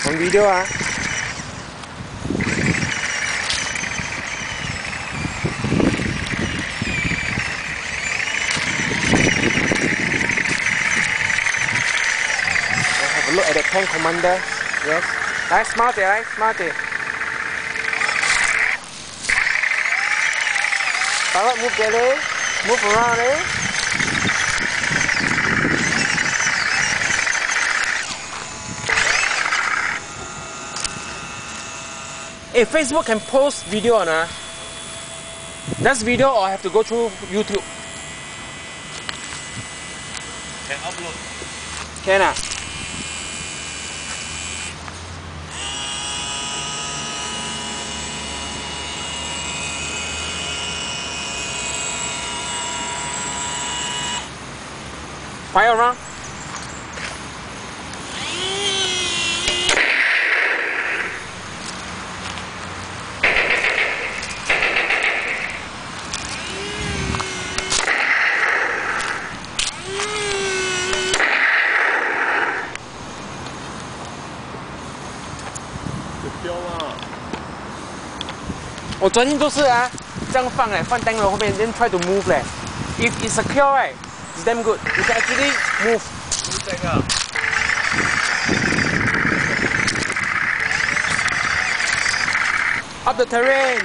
On video ah. Have a look at the tank commander. Yes. Nice, smarty, right? Smarty. Pilot, move there, eh? Move around, eh? Hey, Facebook can post video or not? That's video or I have to go through YouTube? Can upload. Can ah? Fire around.我昨天都是啊，这样放放灯笼后面 ，then try to move 嘞。If it's secure right, it's damn good. It's actually move. Up the terrain.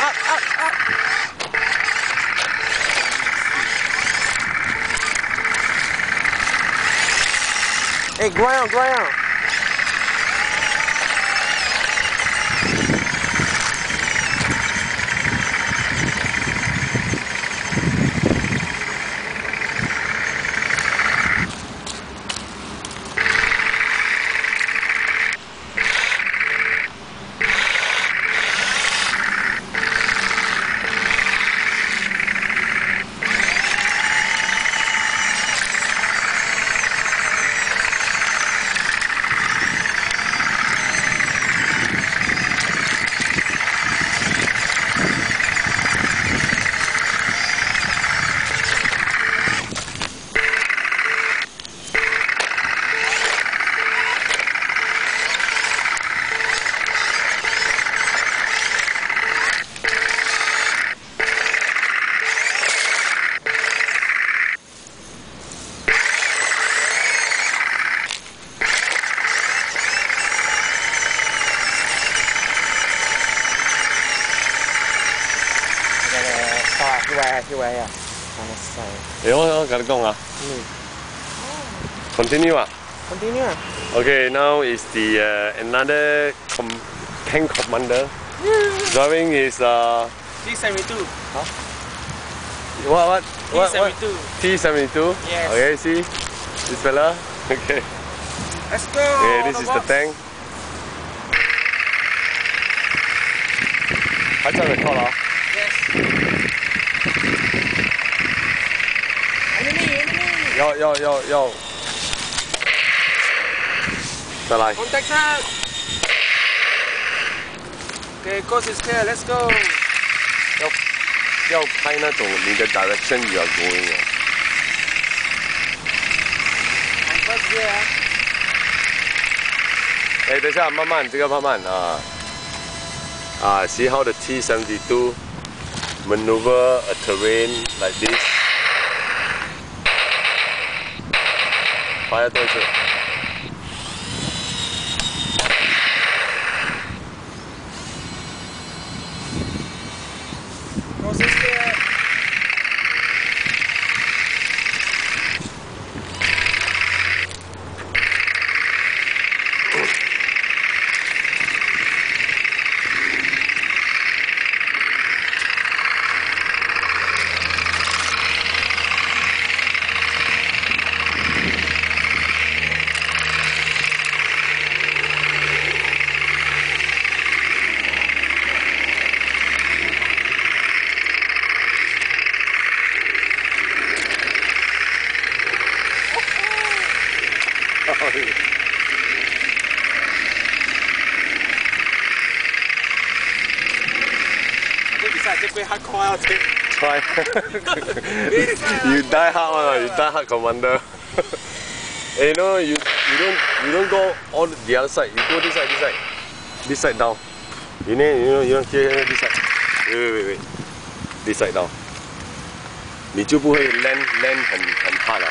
Up, up, up. Hey, ground, ground. Continue. Continue. Okay, now is the another tank commander. Driving is T-72. Huh? What? T-72. T-72. Yes. Okay, see this fella. Okay. Let's go. Okay, this is the tank. How to record? Yes. Enemy. Yo. Contact us. Okay, course is clear. Let's go. 要拍那种你的 direction you are going 啊。First gear. 哎，等一下，慢慢，这个慢慢啊。See how the T-72 maneuver a terrain like this. 发多一次。Try. You die hard one, you die hard commander. You know, you You don't go all the other side. You go this side down. You know here this side. Wait. This side down. 你就不会 land 很怕了。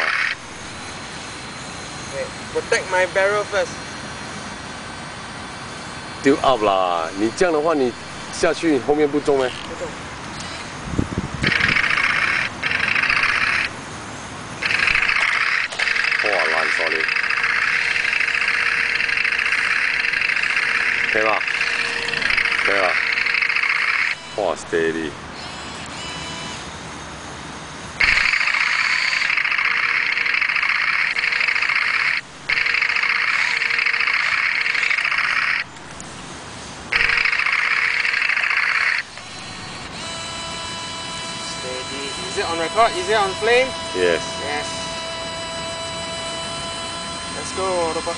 Protect my barrel first. 丢 up 啦！你这样的话，你下去后面不中吗？不中。哇，烂手你，可以吧？可以了。哇 ，steady。Is it on record? Is it on flame? Yes. Yes. Let's go, Robert.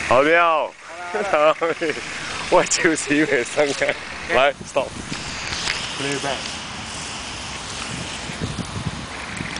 Hảo điều. Ôi, chiều xí về sân. Lại, stop. Play back.